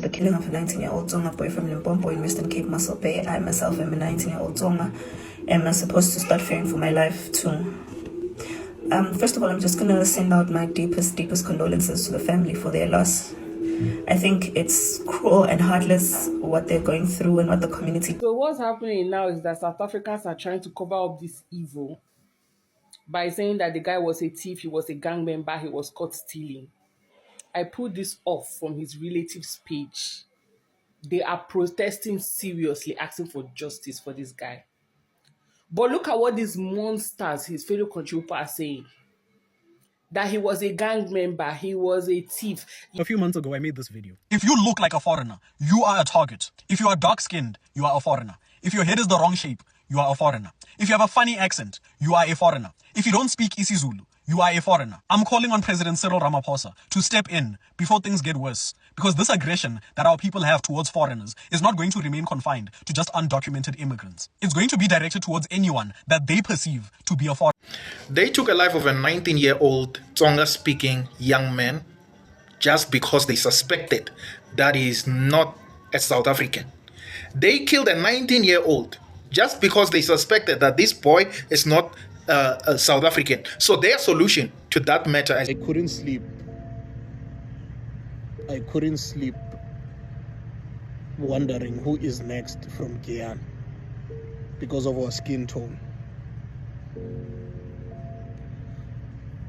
to the killing of a 19-year-old Tsonga boy from Limpopo in Western Cape, Mossel Bay. I myself am a 19-year-old Tsonga and I'm supposed to start fearing for my life too. First of all, I'm just going to send out my deepest condolences to the family for their loss. I think it's cruel and heartless what they're going through and what the community... So what's happening now is that South Africans are trying to cover up this evil by saying that the guy was a thief, he was a gang member, he was caught stealing. I pulled this off from his relatives' page. They are protesting seriously, asking for justice for this guy. But look at what these monsters, his fellow contributors, are saying. That he was a gang member, he was a thief. A few months ago, I made this video. If you look like a foreigner, you are a target. If you are dark-skinned, you are a foreigner. If your head is the wrong shape, you are a foreigner. If you have a funny accent, you are a foreigner. If you don't speak isiZulu, you are a foreigner. I'm calling on President Cyril Ramaphosa to step in before things get worse. Because this aggression that our people have towards foreigners is not going to remain confined to just undocumented immigrants. It's going to be directed towards anyone that they perceive to be a foreigner. They took a life of a 19-year-old Tsonga-speaking young man just because they suspected that he is not a South African. They killed a 19-year-old just because they suspected that this boy is not a South African. So their solution to that matter is... I couldn't sleep. I couldn't sleep wondering who is next from Guyana because of our skin tone.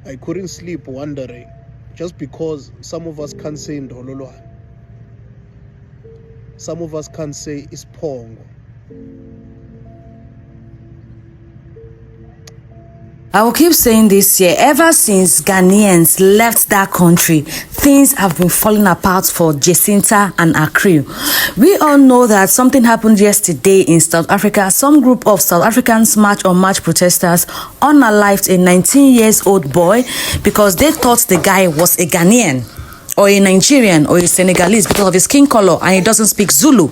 I couldn't sleep wondering just because some of us can't say Ndololwane. Some of us can't say Ispongo. I will keep saying this here. Ever since Ghanaians left that country, things have been falling apart for Jacinta and her crew. We all know that something happened yesterday in South Africa. Some group of South Africans march protesters unalived a 19-year-old boy because they thought the guy was a Ghanaian or a Nigerian or a Senegalese because of his skin color and he doesn't speak Zulu.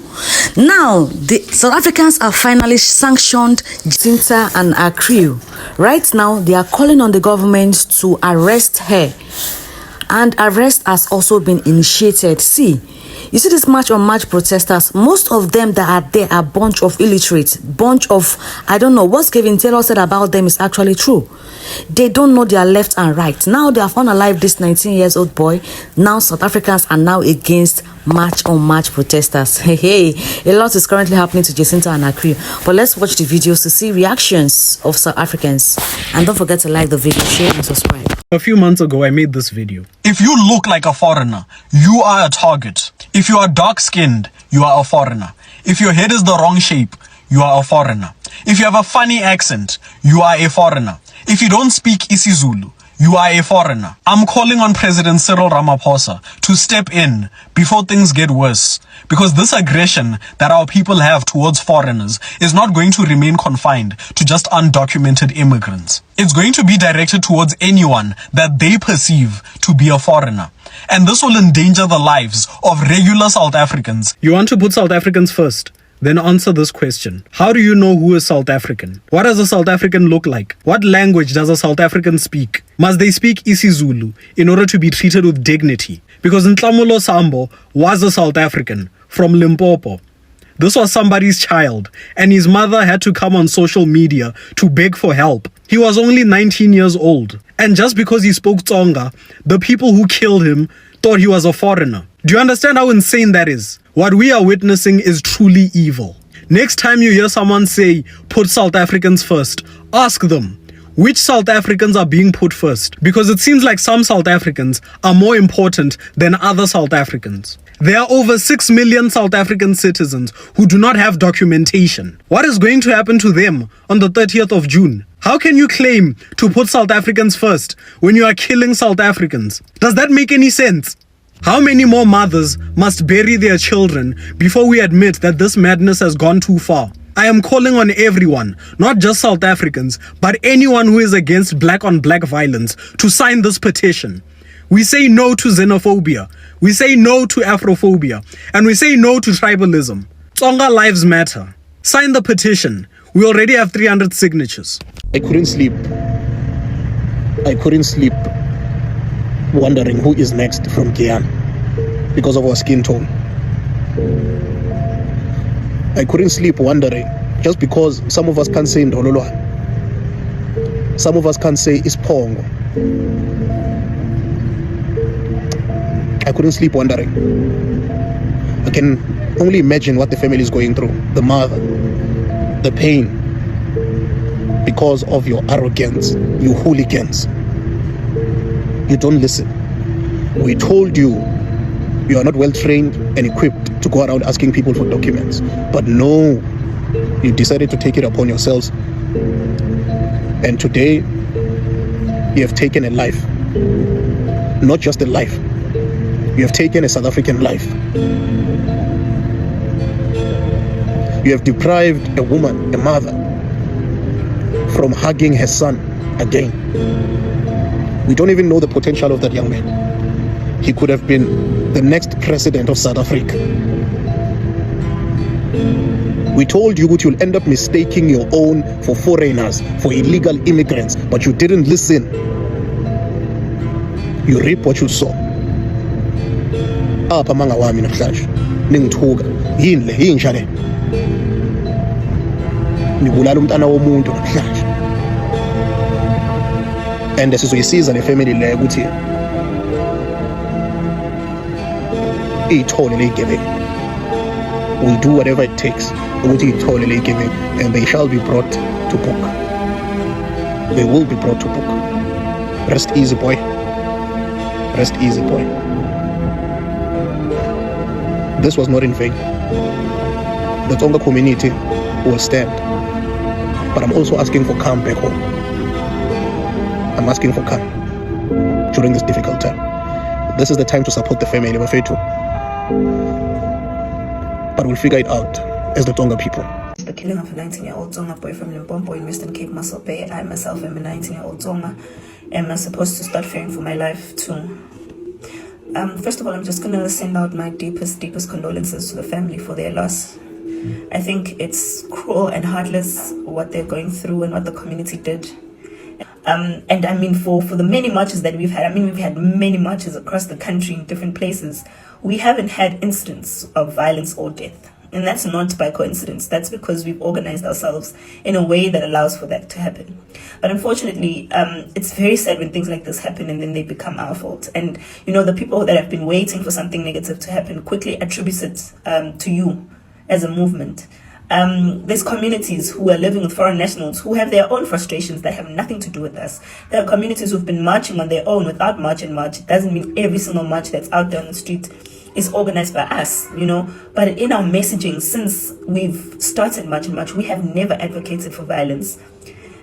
Now, the South Africans have finally sanctioned Jacinta and her crew. Right now, they are calling on the government to arrest her. And arrest has also been initiated. See, you see this march protesters, most of them that are there are a bunch of illiterates, bunch of, I don't know, what's Kevin Taylor said about them is actually true. They don't know their left and right. Now they have unalived this 19-year-old boy. Now South Africans are now against march protesters. Hey, a lot is currently happening to Jacinta and her crew. But let's watch the videos to see reactions of South Africans. And don't forget to like the video, share and subscribe. A few months ago, I made this video. If you look like a foreigner, you are a target. If you are dark-skinned, you are a foreigner. If your head is the wrong shape, you are a foreigner. If you have a funny accent, you are a foreigner. If you don't speak isiZulu, you are a foreigner. I'm calling on President Cyril Ramaphosa to step in before things get worse. Because this aggression that our people have towards foreigners is not going to remain confined to just undocumented immigrants. It's going to be directed towards anyone that they perceive to be a foreigner. And this will endanger the lives of regular South Africans. You want to put South Africans first? Then answer this question. How do you know who is South African? What does a South African look like? What language does a South African speak? Must they speak isiZulu in order to be treated with dignity? Because Ntlamulo Sambo was a South African from Limpopo. This was somebody's child, and his mother had to come on social media to beg for help. He was only 19 years old. And just because he spoke Tsonga, the people who killed him thought he was a foreigner. Do you understand how insane that is? What we are witnessing is truly evil. Next time you hear someone say, put South Africans first, ask them, which South Africans are being put first? Because it seems like some South Africans are more important than other South Africans. There are over 6 million South African citizens who do not have documentation. What is going to happen to them on the 30th of June? How can you claim to put South Africans first when you are killing South Africans? Does that make any sense? How many more mothers must bury their children before we admit that this madness has gone too far? I am calling on everyone, not just South Africans, but anyone who is against black-on-black violence to sign this petition. We say no to xenophobia, we say no to Afrophobia, and we say no to tribalism. Tsonga lives matter. Sign the petition. We already have 300 signatures. I couldn't sleep. I couldn't sleep wondering who is next from Guyana because of our skin tone. I couldn't sleep wondering, just because some of us can't say Ndololwane. Some of us can't say Ispongo. I couldn't sleep wondering. I can only imagine what the family is going through. The mother, the pain, because of your arrogance, you hooligans. You don't listen. We told you you are not well trained and equipped to go around asking people for documents. But no, you decided to take it upon yourselves. And today, you have taken a life. Not just a life. You have taken a South African life. You have deprived a woman, a mother, from hugging her son again. We don't even know the potential of that young man. He could have been the next president of South Africa. We told you that you'll end up mistaking your own for foreigners, for illegal immigrants, but you didn't listen. You reap what you sow. Apha manga wami namhlanje ningithuka yini le yinjani nibulala umntana womuntu namhlanje, and sizoyisiza le family le ukuthi ithole le giving. We'll do whatever it takes ukuthi ithole le giving, and they shall be brought to book. They will be brought to book. Rest easy, boy. Rest easy, boy. This was not in vain. The Tonga community will stand. But I'm also asking for calm back home. I'm asking for calm during this difficult time. This is the time to support the family, Bafetu. But we'll figure it out as the Tonga people. The killing of a 19-year-old Tonga boy from Limpopo in Western Cape, Mossel Bay. I myself am a 19-year-old Tonga, and I'm supposed to start fearing for my life too. First of all, I'm just going to send out my deepest condolences to the family for their loss. I think it's cruel and heartless what they're going through and what the community did. And I mean, for the many marches that we've had, we've had many marches across the country in different places. We haven't had incidents of violence or death. And that's not by coincidence. That's because we've organized ourselves in a way that allows for that to happen. But unfortunately, it's very sad when things like this happen and then they become our fault. And, you know, the people that have been waiting for something negative to happen quickly attribute it to you as a movement. There's communities who are living with foreign nationals who have their own frustrations that have nothing to do with us. There are communities who've been marching on their own without march and march. It doesn't mean every single march that's out there on the street is organized by us, you know. But in our messaging, since we've started March and March, we have never advocated for violence.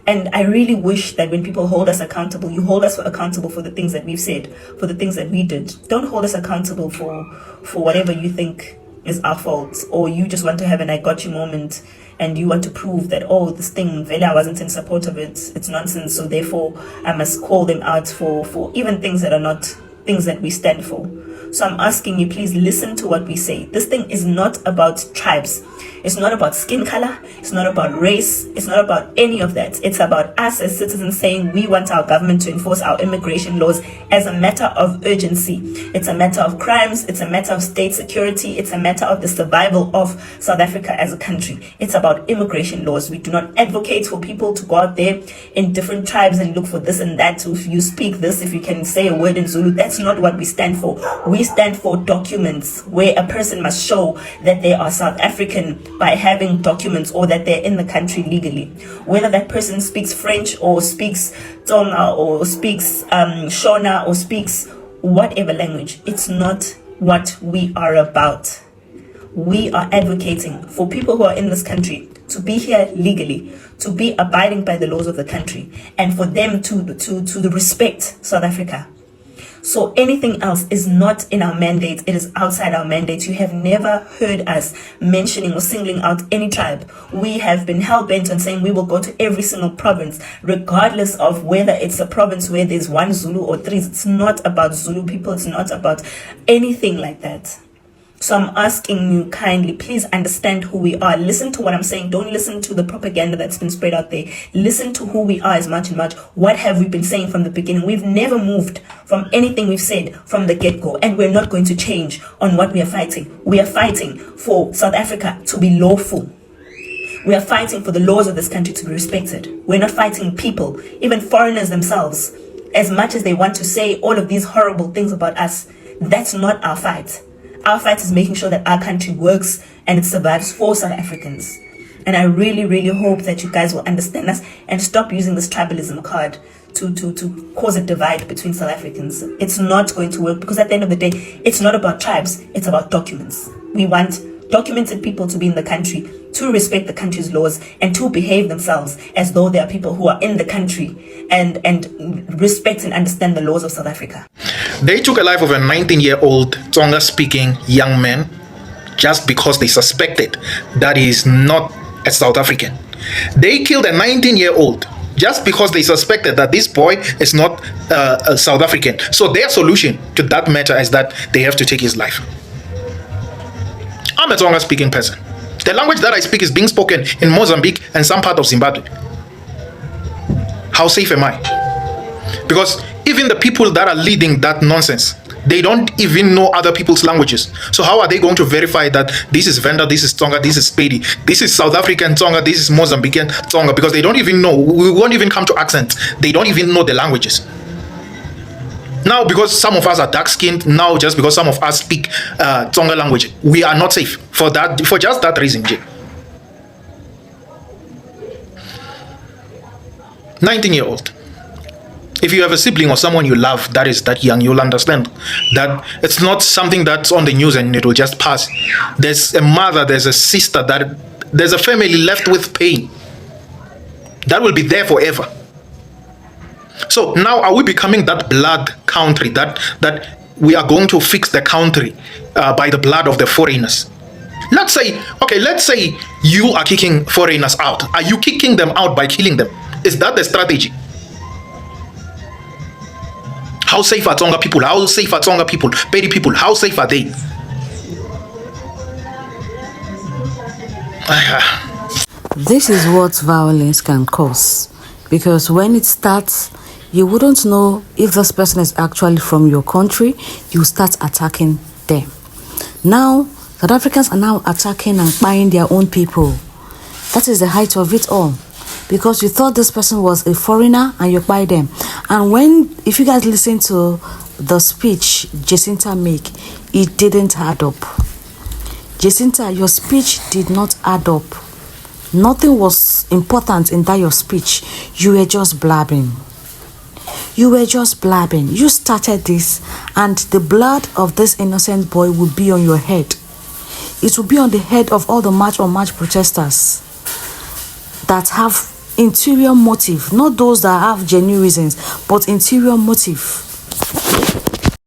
And I really wish that when people hold us accountable, you hold us accountable for the things that we've said, for the things that we did. Don't hold us accountable for whatever you think is our fault, or you just want to have an I got you moment and you want to prove that, oh, this thing, Vele, I wasn't in support of it, it's nonsense, so therefore I must call them out for even things that are not things that we stand for. So I'm asking you, please listen to what we say. This thing is not about tribes. It's not about skin color. It's not about race. It's not about any of that. It's about us as citizens saying we want our government to enforce our immigration laws as a matter of urgency. It's a matter of crimes. It's a matter of state security. It's a matter of the survival of South Africa as a country. It's about immigration laws. We do not advocate for people to go out there in different tribes and look for this and that. So if you speak this, if you can say a word in Zulu, that's not what we stand for. We stand for documents where a person must show that they are South African by having documents or that they're in the country legally. Whether that person speaks French or speaks Tonga or speaks Shona or speaks whatever language, it's not what we are about. We are advocating for people who are in this country to be here legally, to be abiding by the laws of the country, and for them to respect South Africa. So anything else is not in our mandate. It is outside our mandate. You have never heard us mentioning or singling out any tribe. We have been hell-bent on saying we will go to every single province, regardless of whether it's a province where there's one Zulu or three. It's not about Zulu people. It's not about anything like that. So I'm asking you kindly, please understand who we are. Listen to what I'm saying. Don't listen to the propaganda that's been spread out there. Listen to who we are as much and much. What have we been saying from the beginning? We've never moved from anything we've said from the get-go, and we're not going to change on what we are fighting. We are fighting for South Africa to be lawful. We are fighting for the laws of this country to be respected. We're not fighting people, even foreigners themselves. As much as they want to say all of these horrible things about us, that's not our fight. Our fight is making sure that our country works and it survives for South Africans. And I really, really hope that you guys will understand us and stop using this tribalism card to cause a divide between South Africans. It's not going to work, because at the end of the day, it's not about tribes, it's about documents. We want documented people to be in the country, to respect the country's laws, and to behave themselves as though they are people who are in the country and respect and understand the laws of South Africa. They took a life of a 19-year-old Tsonga-speaking young man just because they suspected that he is not a South African. They killed a 19-year-old just because they suspected that this boy is not a South African. So their solution to that matter is that they have to take his life. I'm a Tsonga-speaking person. The language that I speak is being spoken in Mozambique and some part of Zimbabwe. How safe am I? Because even the people that are leading that nonsense, they don't even know other people's languages. So how are they going to verify that this is Venda, this is Tsonga, this is Spady, this is South African Tsonga, this is Mozambican Tsonga? Because they don't even know. We won't even come to accents. They don't even know the languages. Now, because some of us are dark-skinned, now just because some of us speak Tsonga language, we are not safe for that, for just that reason. 19-year-old. If you have a sibling or someone you love that is that young, you'll understand that it's not something that's on the news and it will just pass. There's a mother, there's a sister, there's a family left with pain that will be there forever. So now, are we becoming that blood country that we are going to fix the country by the blood of the foreigners? Let's say you are kicking foreigners out. Are you kicking them out by killing them? Is that the strategy? How safe are Tsonga people? How safe are Tsonga people? Pedi people, how safe are they? This is what violence can cause, because when it starts, you wouldn't know if this person is actually from your country. You start attacking them. Now, South Africans are now attacking and buying their own people. That is the height of it all, because you thought this person was a foreigner and you buy them. And if you guys listen to the speech Jacinta make, it didn't add up. Jacinta, your speech did not add up. Nothing was important in that your speech. You were just blabbing. You were just blabbing. You started this, and the blood of this innocent boy will be on your head. It will be on the head of all the march on march protesters that have interior motive, not those that have genuine reasons, but interior motive.